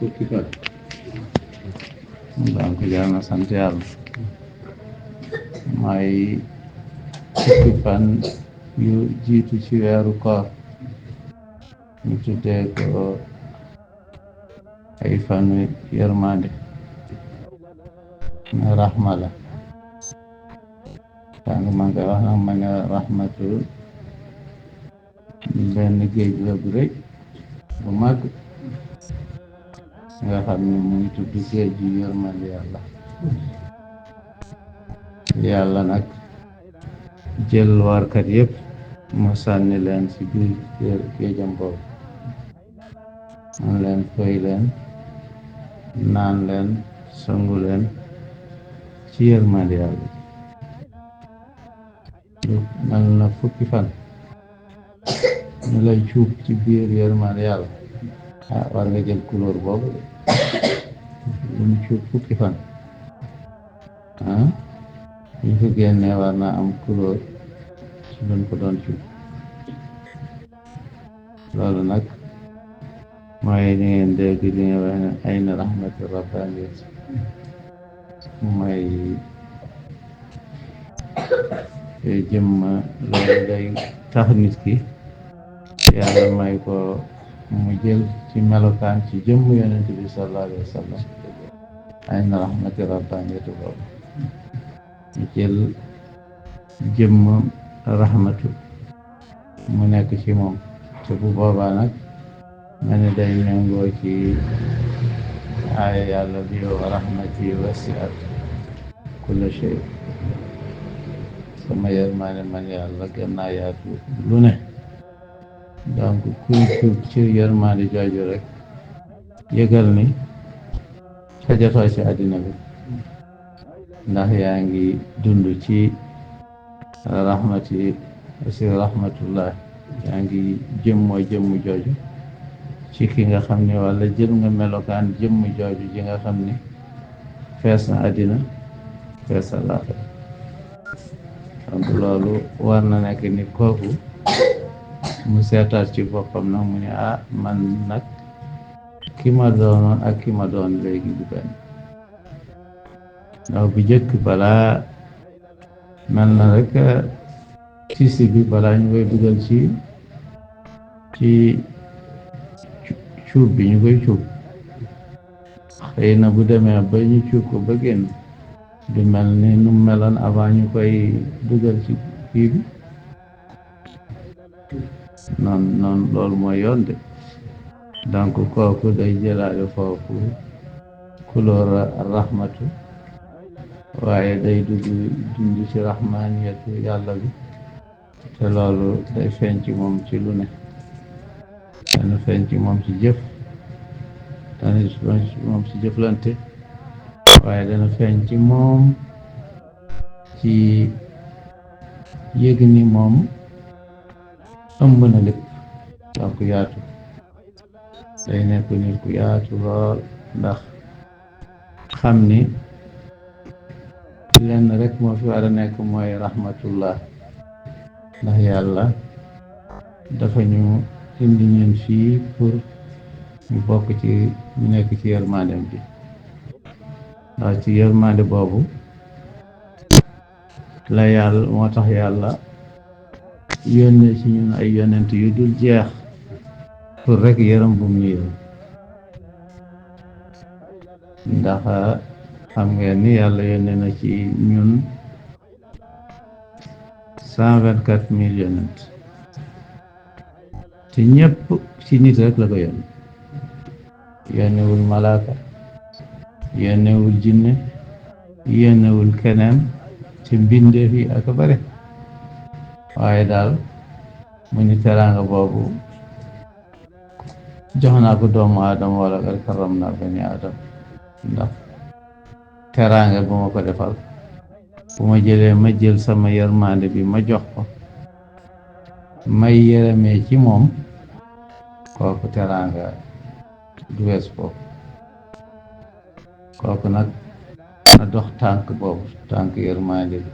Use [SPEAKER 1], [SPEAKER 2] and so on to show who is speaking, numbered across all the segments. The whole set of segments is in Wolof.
[SPEAKER 1] fukki fan donc jar na sant yàlla mooy fukki fan yu jiitu ci weeru koor ñu tuddee ko ay fanu yërmande na raxma la tàng man koy wax nag ma ne raxmatu benn géej la bu rëy bu mag nga xam ne mu ngi tudd géej ju yërmande yàlla nag jël warkat yëpp mu sànni leen ci biir géejam boobu man leen foy leen naan leen sangu leen ci yërmande yàlla mel na fukki fan ñu lay cuub ci biir yërmande yàlla war nga jël couleur boobu lu mu cuub fukki fan ñu ko génnee war naa am couleur ci luñ ko doon cuub loolu nag mooy li ngeen dégg li nga wax ne ay na rahmatu rabbaniyat mooy jëmm loolu day tax nit ki yàlla may ko mu jël ci melokaan ci jëmm yonent bi sallallahu alayhi wa sallam ay na rahmatu rabbaniyat boobu mu jël jëmm rahmatu mu nekk ci moom te bu boobaa nag ma ne day méngoo ci aaya yàlla bi wa rahmati wasi'at kulla shay sama yërmaane man yàlla gën naa yaatu lu ne donc kuy cuub ci yërmaane jooju rek yëgal ni xajatoo ci àddina bi ndax yaa ngi dund ci rahmati si rahmatullah yaa ngi jëmmoo jëmm jooju ci ki nga xam ne wala jël nga melokaan jëmm jooju ji nga xam ni fees na àddina fees na laaxira donc loolu war na nekk ni kooku mu seetaat ci boppam nag mu ne man nag ki ma doonoon ak ki ma doon léegi du benn ndax bu jëkk balaa mel na rek tisi bi balaa ñu koy dugal ci cuub bi ñu koy cuub xëy na bu demee ba ñu cuub ko ba génn du mel ni nu meloon avant ñu koy dugal ci kii bi noonu loolu mooy yoon de donc kooku day jëlaale foofu couleur rahmatu waaye day dund ci rahmaniyatu yàlla bi te loolu day feeñ ci moom ci lu ne dana feeñ ci moom ci jëf dana feeñ ci moom ci jëflante waaye dana feeñ ci moom ci yëg ni moom ëmb na lépp donc yaatu day nekk nit ku yaatu lool ndax xam ni lenn rek moo fi war a nekk mooy rahmatullah ndax yàlla dafa ñu indi ñun fii pour ñu bokk ci ñu nekk ci yërmandem bi ndax ci yërmande boobu la yàlla moo tax yàlla yónnee ci ñun ay yonent yu dul jeex pour rek yërëm bu mu ñu yërëm ndax xam ngeen ni yàlla yónnee na ci ñun 124,000 yonent te ñëpp ci nit rek la ko yónnewul malaaka yónnewul jinne yónnewul keneen ci mbindeef yi ak bare waaye daal mu ni teraanga boobu jox naa ko doomu aadama wala qad karramnaa banii aadama ndax teraanga bu ma ko defal bu ma jëlee ma jël sama yërmande bi ma jox ko may yërëmee ci moom kooku teraanga du wees foofu kooku nag na dox tànk boobu tànk yërmande bi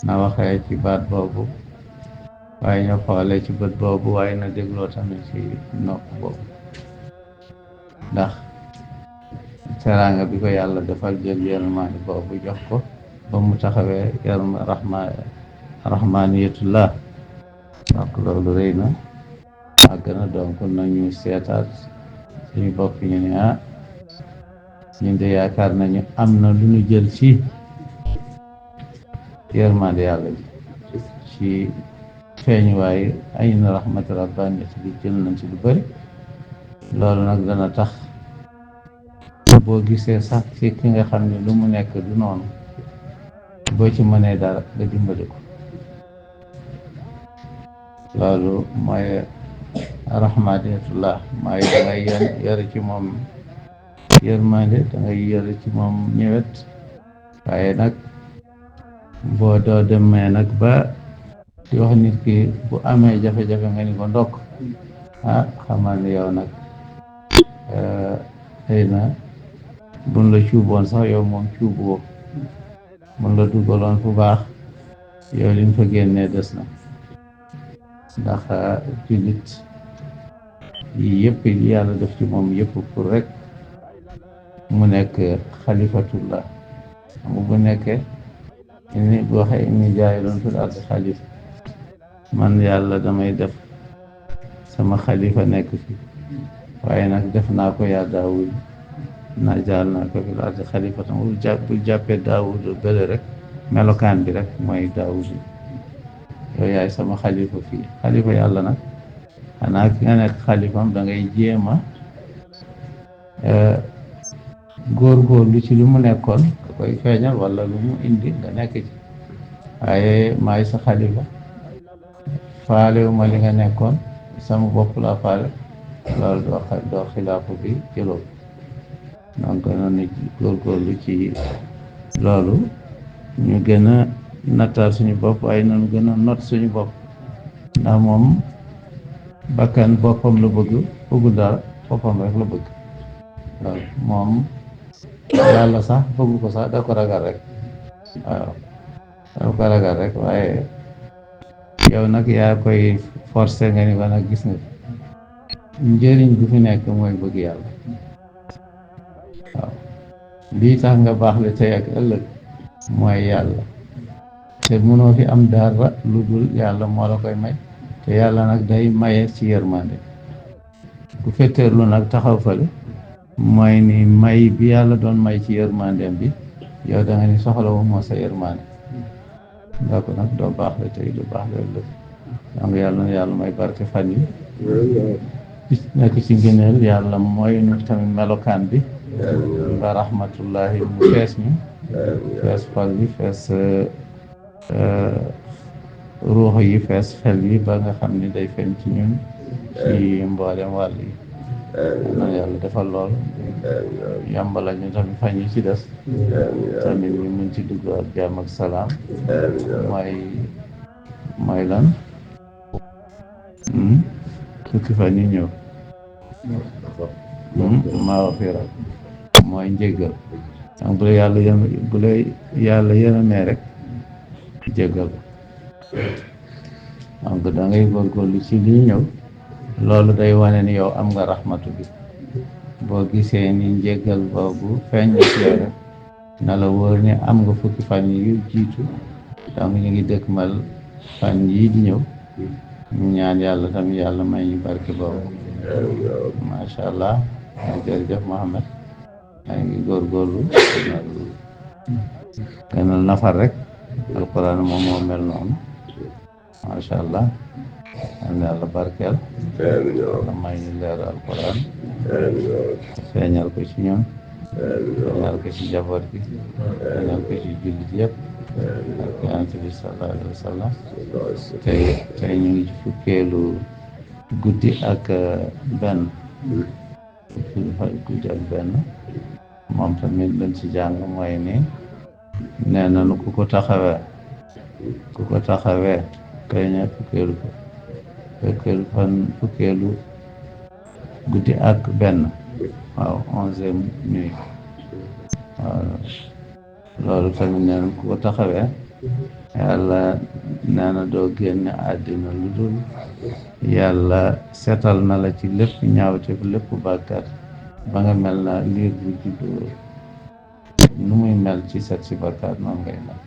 [SPEAKER 1] na waxee ci baat boobu waaye na xoolee ci bët boobu waaye na dégloo tamit ci nopp boobu ndax teraanga bi ko yàlla defal jël yërmaande boobu jox ko ba mu taxawee rahmaaniyatullah. donc loolu rëy na màgg na. donc nañu seetaat suñu bopp ñu ne ñun de yaakaar nañu am na lu ñu jël ci yërmaande yàlla ji ci feeñuwaay ay na rahmati rabbaniyati bi jël nañ ci lu bëri. loolu nag dana tax boo gisee sax ci ki nga xam ne lu mu nekk du noonu boo ci mënee dara nga dimbali ko. loolu mooy rahmatullah mooy da ngay yore ci moom yërmande, da ngay yore ci moom ñëwet. waaye nag boo doo demee nag ba di wax nit ki bu amee jafe-jafe nga ni ko ndokk xamal ni yow nag xëy na buñ la cuuboon sax yow moom cuuboo. buñ la dugaloon fu baax yow liñ fa génnee des na. ndax jullit yi yëpp yàlla def ci moom yëpp pour rek mu nekk xalifatullah. xam nga bu nekkee ni bu waxee inni jaayilun fil ardi xalifa, man yàlla damay def sama xalifa nekk fi. waaye nag def naa ko yaa Daawud naa jaal naa ko fil ardi xalifatan. bul jàppee Daawud bële rek melokaan bi rek mooy Daawud. yow yaay sama xalifa fii. xalifa yàlla nag xanaa ki nga nekk xalifam da ngay jéem a góorgóorlu ci li mu nekkoon nga koy feeñal wala lu mu indi nga nekk ci. waaye maay sa xalifa faalewu ma li nga nekkoon sama bopp laa faale, loolu doo xilaafu bi jëloo. donc noonu góorgóorlu ci loolu ñu gën a nattaal suñu bopp waaye noonu gën a not suñu bopp. ndax moom bakkan boppam la bëggul dara boppam rek la bëgg. loolu moom yàlla sax bëggu ko sax da ko ragal rek. waaw da ko ragal rek. waaye yow nag yaa koy forcé nga ni ko nag gis nga njëriñ bu fi nekk mooy bëgg yàlla. waaw lii tax nga baax le tey ak ëllëg mooy yàlla. te mënoo fi am dara lu dul yàlla moo la koy may. te yàlla nag day maye ci yërmande. bu fetteerlu nag taxaw fale mooy ni may bi yàlla doon may ci yërmandeem bi yow da nga ni soxlawu moo sa yërmande. donc nag doo baax le tey du baax le ëllëg. donc yàlla na yàlla may barke fan yi nekk ci ngëneel. yàlla mooy nu tamit melokaan bi ba rahmatullahi mu fees ñu fees xol bi fees ruux yi fees xel yi ba nga xam ni day feeñ ci ñun ci mboolem wàll yi. na yàlla defal lool yàmbala ñu tamit fan yi ci des tamit ñu mun ci dugg ak jàmm ak salaam. mooy lan fukki fan yi ñëw maghfira mooy njéggal. donc bu la yàlla yërëmee rek jéggal. donc da ngay góorgóorlu ci lii ñëw. loolu day wane ni yow am nga rahmatu bi. boo gisee ni njéggal boobu feeñ ci yow rek na la wóor ni am nga fukki fan yu jiitu. donc ñu ngi dëkkmal fan yii di ñëw. ñu ñaan yàlla tamit yàlla may ñu barke boobu. macha allah. jërëjëf Mohamed. maa ngi góorgóorlu gënal nafar rek. alquran moom moo mel noonu. macha allah. yal na yàlla barkeel. yàlla may ñu leer alquran. feeñal ko ci ñun. feeñal ko ci jaboot gi. feeñal ko ci jullit yëpp. ak yonent bi sallallahu alayhi wa sallam. tey ñu ngi ci fukkeelu guddi ak benn. guddi ak benn. moom tamit lañ ci jàng mooy ni nee nañu ku ko taxawee kay ña fukkeelu guddi ak benn. waaw 11e nuit. waaw loolu tamit nee na ku ko taxawee yàlla nee na doo génne àddina lu dul yàlla setal na la ci lépp ñaawte lépp bàkkaar ba nga mel na liir bu juddoo nu muy mel ci set si bakkaar noonu ngay mel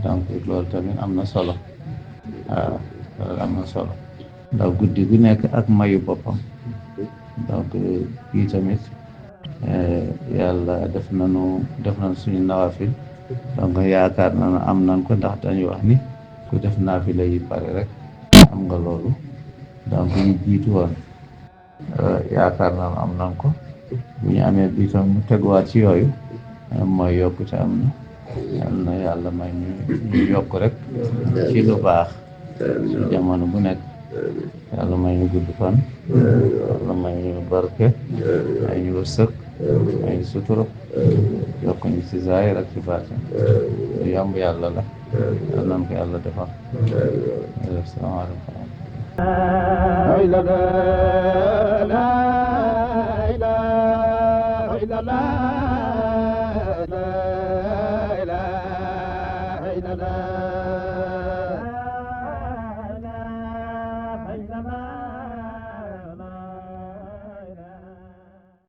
[SPEAKER 1] donc loolu tamit am na solo waaw loolu am na solo ndax guddi gu nekk ak mayu boppam donc kii tamit yàlla def nañ suñu nawafil donc yaakaar na am nañ ko ndax dañuy wax ni ku def naafila yi pare rek am nga loolu donc ñu jiitu woon yaakaar na am nañ ko bu ñu amee bi tam mu teguwaat ci yooyu mooy yokkute am na yal na yàlla may ñu yokk rek ci lu baax ci jamono bu nekk yàlla may ñu gudd fan yàlla may ñu barke may ñu wërsëg may ñu sutura yokk ñu ci zaahir ak ci baatin lu yomb yàlla la yal nañ ko yàlla defal asalaamaaleykum لا إله إلا الله لا إله إلا الله